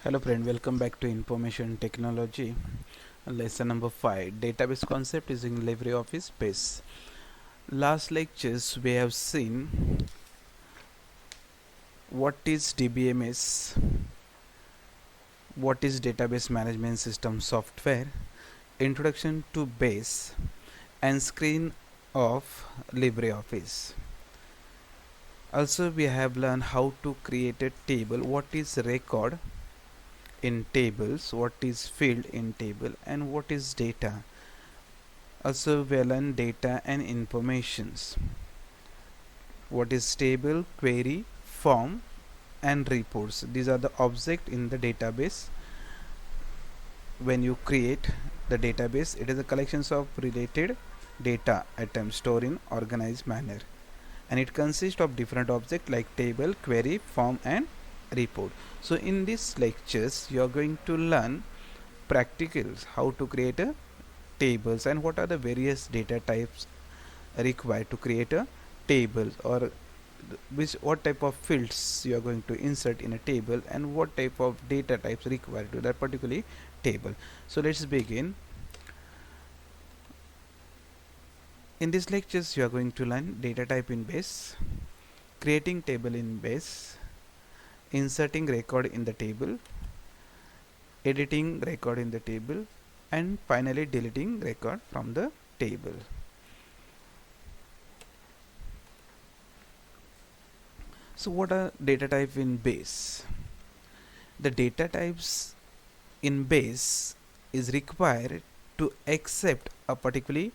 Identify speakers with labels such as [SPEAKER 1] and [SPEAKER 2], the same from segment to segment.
[SPEAKER 1] Hello friend, welcome back to Information Technology. Lesson number 5, database concept using LibreOffice Base. Last lectures we have seen what is DBMS, what is database management system software, introduction to base and screen of LibreOffice. Also we have learned how to create a table, what is record in tables, what is field in table and what is data. Also we learn data and informations, what is table, query, form and reports. These are the object in the database. When you create the database, it is a collections of related data items stored in organized manner, and it consists of different objects like table, query, form and report. So in these lectures you are going to learn practicals, how to create a tables and what are the various data types required to create a table, or what type of fields you are going to insert in a table and what type of data types required to that particular table. So let's begin. In these lectures you are going to learn data type in base, creating table in base, inserting record in the table, editing record in the table and finally deleting record from the table. So what are data type in base? The data types in base is required to accept a particular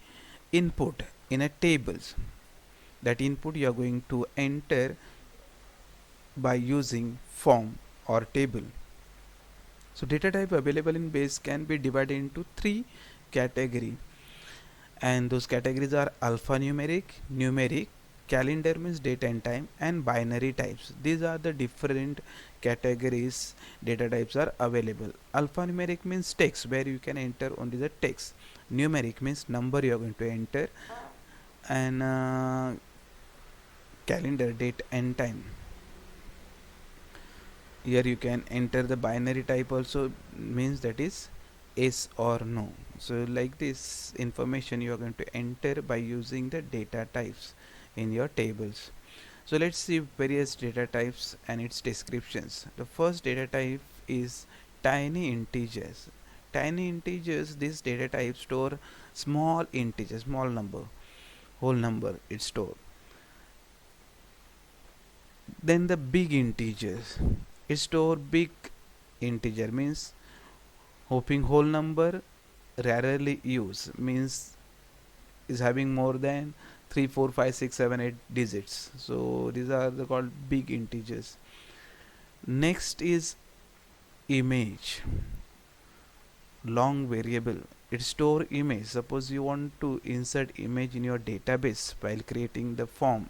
[SPEAKER 1] input in a tables. That input you are going to enter by using form or table. So data type available in base can be divided into 3 categories, and those categories are alphanumeric, numeric, calendar means date and time, and binary types. These are the different categories data types are available. Alphanumeric means text, where you can enter only the text. Numeric means number you are going to enter, and calendar date and time. Here you can enter the binary type also, means that is yes or no. So like this information you are going to enter by using the data types in your tables. So let's see various data types and its descriptions. The first data type is tiny integers. Tiny integers, this data type store small integers, small number, whole number it store. Then the big integers, it store big integer, means hoping whole number, rarely use, means is having more than 3 4 5 6 7 8 digits. So these are the called big integers. Next is image, long variable, it store image. Suppose you want to insert image in your database while creating the form.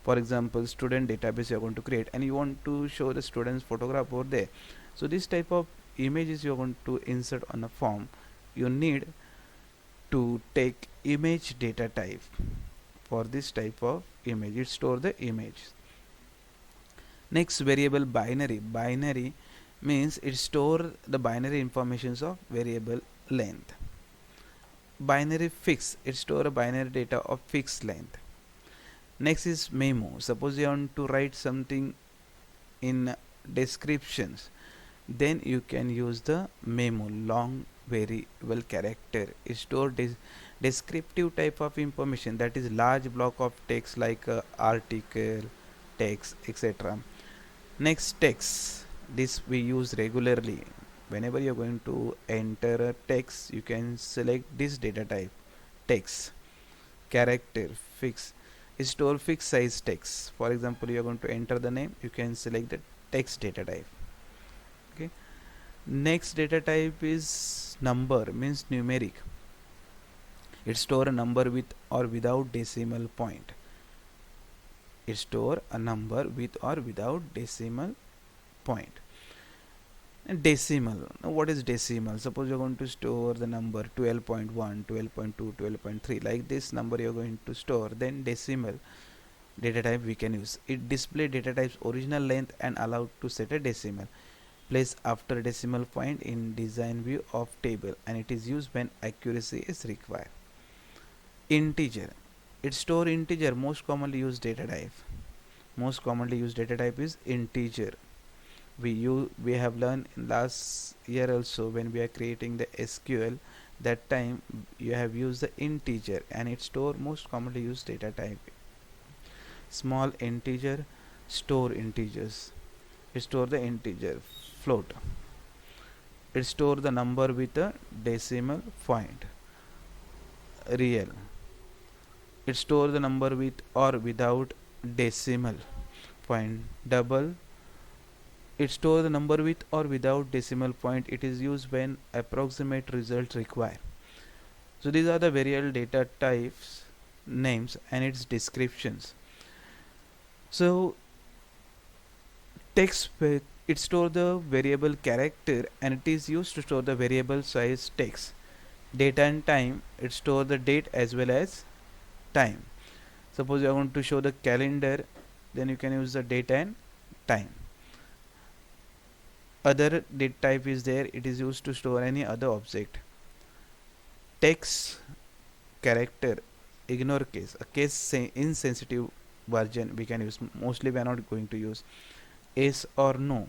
[SPEAKER 1] For example, student database you are going to create and you want to show the student's photograph over there. So this type of images you are going to insert on a form, you need to take image data type. For this type of image, it store the image. Next variable binary. Binary means it store the binary informations of variable length. Binary fix, it store a binary data of fixed length. Next is memo. Suppose you want to write something in descriptions, then you can use the memo, long variable character. It store descriptive type of information, that is large block of text like article, text, etc. Next text, this we use regularly. Whenever you are going to enter a text, you can select this data type, text. Character fix, store fixed size text. For example, you are going to enter the name, you can select the text data type. Okay. Next data type is number, means numeric. It store a number with or without decimal point. It store a number with or without decimal point. And decimal, now what is decimal? Suppose you are going to store the number 12.1, 12.2, 12.3, like this number you are going to store, then decimal data type we can use. It display data types original length and allowed to set a decimal. placed after decimal point in design view of table, and it is used when accuracy is required. Integer, it store integer. Most commonly used data type, is integer. We have learned in last year also, when we are creating the SQL, that time you have used the integer, and it store most commonly used data type. Small integer store integers. It store the integer. Float, it store the number with a decimal point. Real, it store the number with or without decimal point. Double, it store the number with or without decimal point. It is used when approximate results require. So these are the variable data types, names and its descriptions. So text, it store the variable character, and it is used to store the variable size text. Date and time, it store the date as well as time. Suppose you are going to show the calendar, then you can use the date and time. Other date type is there, it is used to store any other object. Text, character, ignore case, a case insensitive version we can use. Mostly we are not going to use. Yes or no,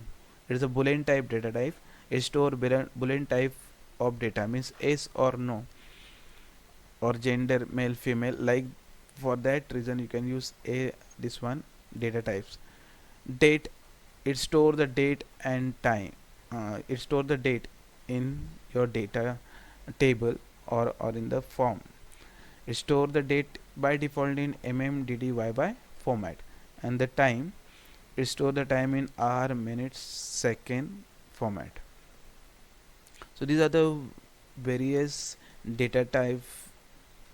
[SPEAKER 1] it is a boolean type data type. A store boolean type of data, means yes or no, or gender male female. Like, for that reason you can use this one data types. Date, it store the date and time. It store the date in your data table or in the form. It store the date by default in MMDDYY format, and the time, it store the time in hour, minutes, second format. So these are the various data type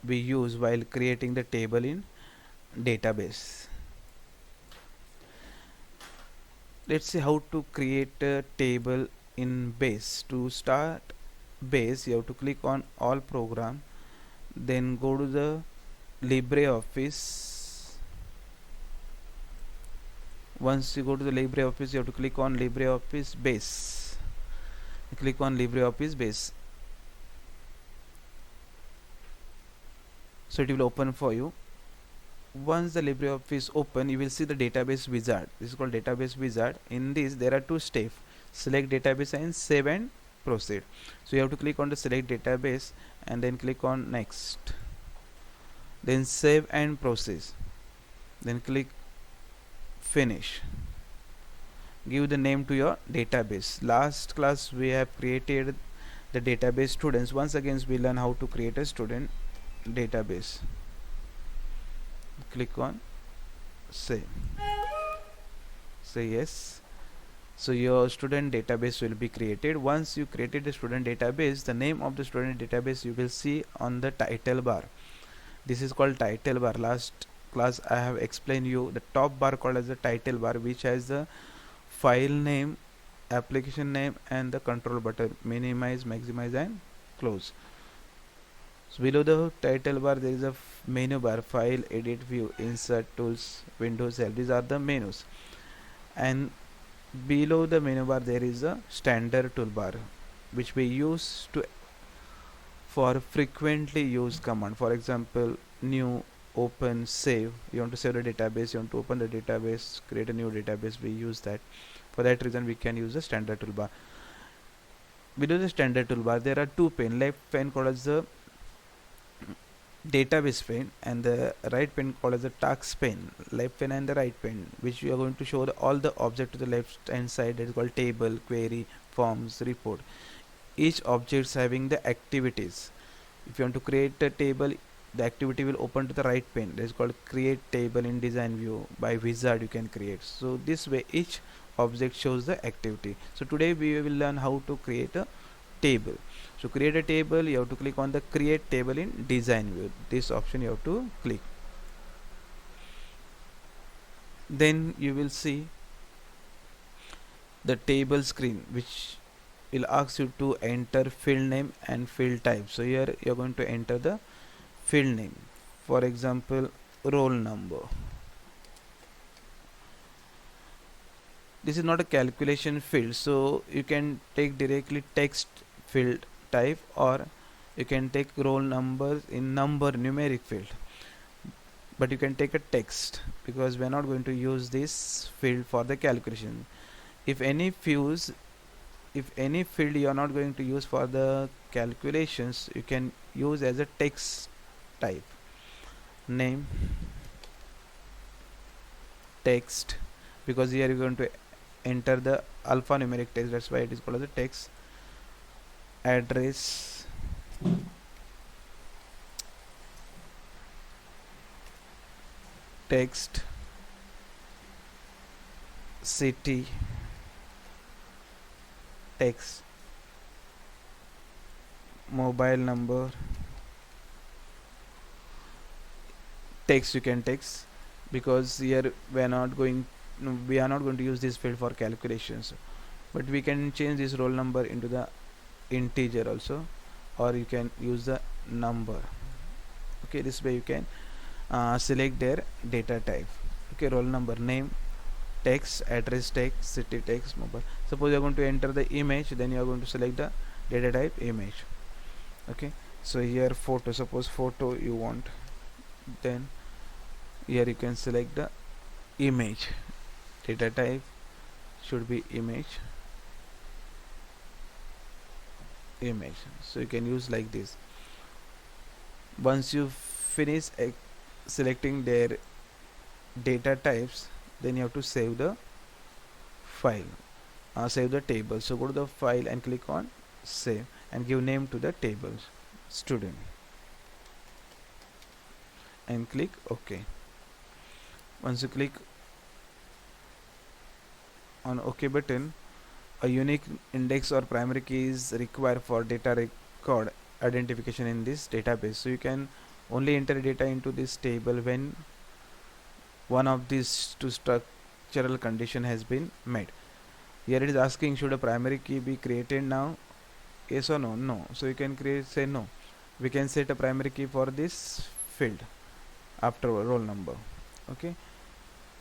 [SPEAKER 1] we use while creating the table in database. Let's see how to create a table in base. To start base, you have to click on all program, then go to the LibreOffice. Once you go to the LibreOffice, you have to click on LibreOffice base. Click on LibreOffice base, so it will open for you. Once the LibreOffice open, you will see the database wizard. This is called database wizard. In this there are two steps: select database and save and proceed. So you have to click on the select database and then click on next, then save and process, then click finish. Give the name to your database. Last class we have created the database students. Once again we learn how to create a student database. Click on save, say yes. So your student database will be created. Once you created the student database, the name of the student database you will see on the title bar. This is called title bar. Last class I have explained you the top bar called as the title bar, which has the file name, application name and the control button: minimize, maximize and close. So below the title bar there is a menu bar: file, edit, view, insert, tools, windows, help. These are the menus. And below the menu bar there is a standard toolbar, which we use to for frequently used command. For example, new, open, save. You want to save the database, you want to open the database, create a new database, we use that. For that reason we can use the standard toolbar. Below the standard toolbar there are two pane. Left pane called as the database pane and the right pane called as the task pane. Left pane and the right pane, which we are going to show all the object to the left hand side, that is called table, query, forms, report. Each objects having the activities. If you want to create a table, the activity will open to the right pane, that is called create table in design view. By wizard you can create. So this way each object shows the activity. So today we will learn how to create a table. So create a table, you have to click on the create table in design view. This option you have to click. Then you will see the table screen, which will ask you to enter field name and field type. So here you are going to enter the field name. For example, roll number. this is not a calculation field, so you can take directly text field type, or you can take roll numbers in number numeric field, but you can take a text because we are not going to use this field for the calculation. If any fuse if any field you are not going to use for the calculations, you can use as a text type. Name, text, because here you're going to enter the alphanumeric text, that's why it is called as a text. Address, text, city, text, mobile number, text you can text, because here we are not going to use this field for calculations, but we can change this roll number into the integer also, or you can use the number. Okay, this way you can select their data type. Okay, roll number, name, text, address, text, city, text, mobile. Suppose you are going to enter the image, then you are going to select the data type image. Okay, so here photo, suppose photo you want, then here you can select the image, data type should be image, so you can use like this. Once you finish selecting their data types, then you have to save the file, save the table. So go to the file and click on save and give name to the table, student, and click OK. Once you click on OK button, a unique index or primary key is required for data record identification in this database. So you can only enter data into this table when one of these two structural condition has been met. Here it is asking, should a primary key be created now? Yes or no? No. So you can say no. We can set a primary key for this field after roll number. Okay,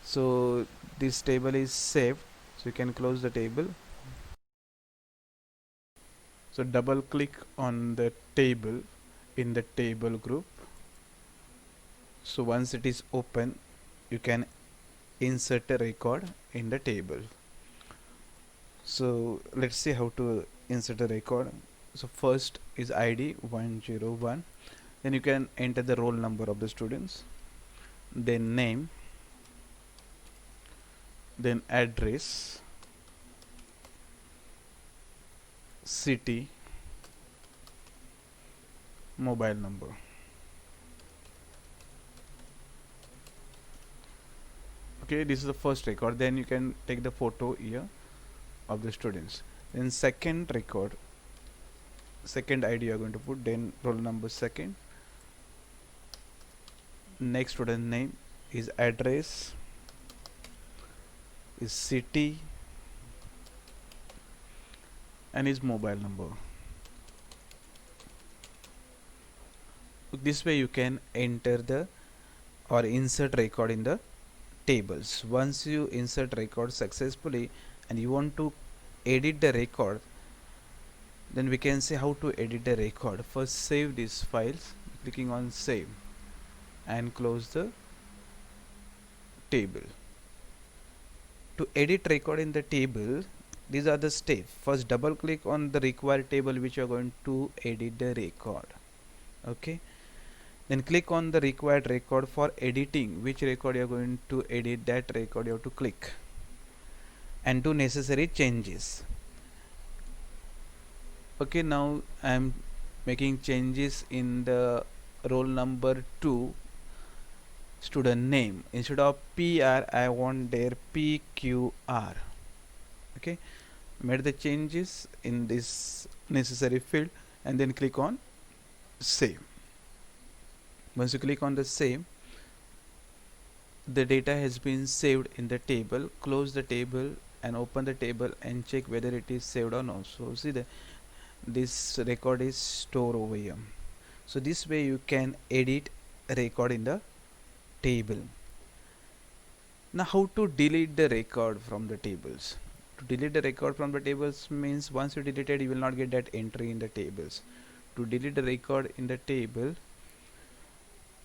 [SPEAKER 1] so this table is saved, so you can close the table. So double click on the table in the table group. So once it is open, you can insert a record in the table. So let's see how to insert a record. So first is ID 101, then you can enter the roll number of the students, then name, then address, city, mobile number. Okay, this is the first record. Then you can take the photo here of the students. Then second record, second ID you are going to put, then roll number second, next student name, is address, is city, and his mobile number. This way you can enter the or insert record in the tables. Once you insert record successfully and you want to edit the record, then we can see how to edit the record. First save these files, clicking on save, and close the table. To edit record in the table, these are the steps. First double click on the required table which you are going to edit the record. Okay, then click on the required record for editing. Which record you are going to edit, that record you have to click and do necessary changes. Okay, now I am making changes in the roll number 2 student name. Instead of PR, I want their PQR. Okay, made the changes in this necessary field and then click on save. Once you click on the save, the data has been saved in the table. Close the table and open the table and check whether it is saved or not. So see that this record is stored over here. So this way you can edit a record in the table. Now how to delete the record from the tables? To delete the record from the tables means once you delete it, you will not get that entry in the tables. To delete the record in the table,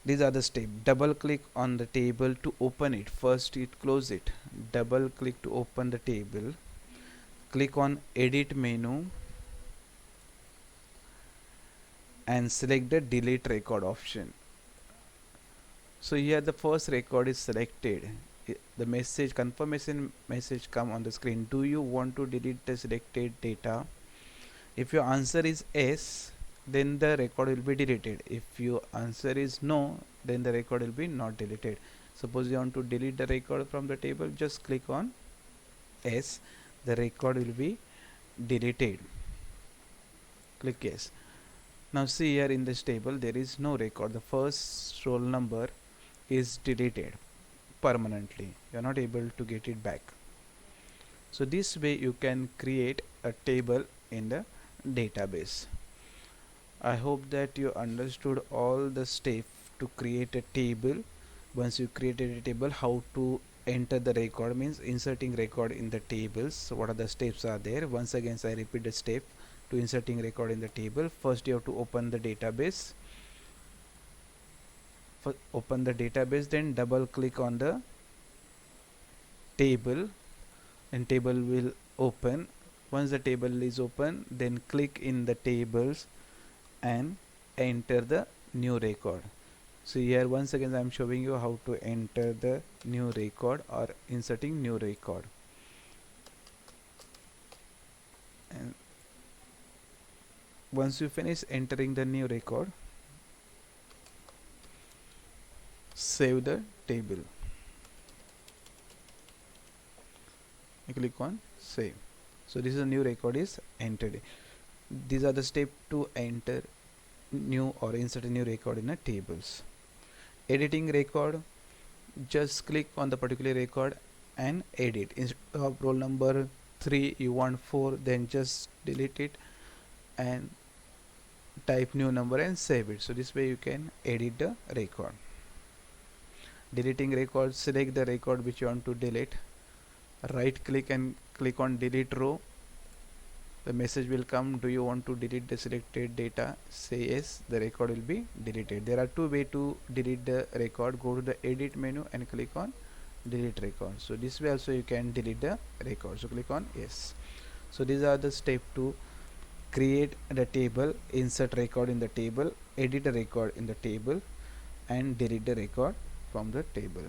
[SPEAKER 1] these are the steps. Double click on the table to open it. First it close it. Double click to open the table. Click on edit menu and select the delete record option. So here the first record is selected. The message confirmation message come on the screen. Do you want to delete the selected data? If your answer is yes, then the record will be deleted. If your answer is no, then the record will be not deleted. Suppose you want to delete the record from the table, just click on yes, the record will be deleted. Click yes. Now see here in this table there is no record. The first roll number is deleted permanently. You are not able to get it back. So this way you can create a table in the database. I hope that you understood all the steps to create a table. Once you created a table, how to enter the record means inserting record in the tables. So what are the steps are there? Once again I repeat the step to inserting record in the table. First you have to open the database. Open the database, then double click on the table and table will open. Once the table is open, then click in the tables and enter the new record. So here once again I am showing you how to enter the new record or inserting new record. And once you finish entering the new record, save the table. You click on save. So this is a new record is entered. These are the steps to enter new or insert a new record in a tables. Editing record, just click on the particular record and edit. Instead of roll number 3 you want 4, then just delete it and type new number and save it. So this way you can edit the record. Deleting record, select the record which you want to delete, right click and click on delete row. The message will come, do you want to delete the selected data? Say yes, the record will be deleted. There are two ways to delete the record. Go to the edit menu and click on delete record. So this way also you can delete the record. So click on yes. So these are the steps to create the table, insert record in the table, edit a record in the table and delete the record from the table.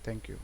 [SPEAKER 1] Thank you.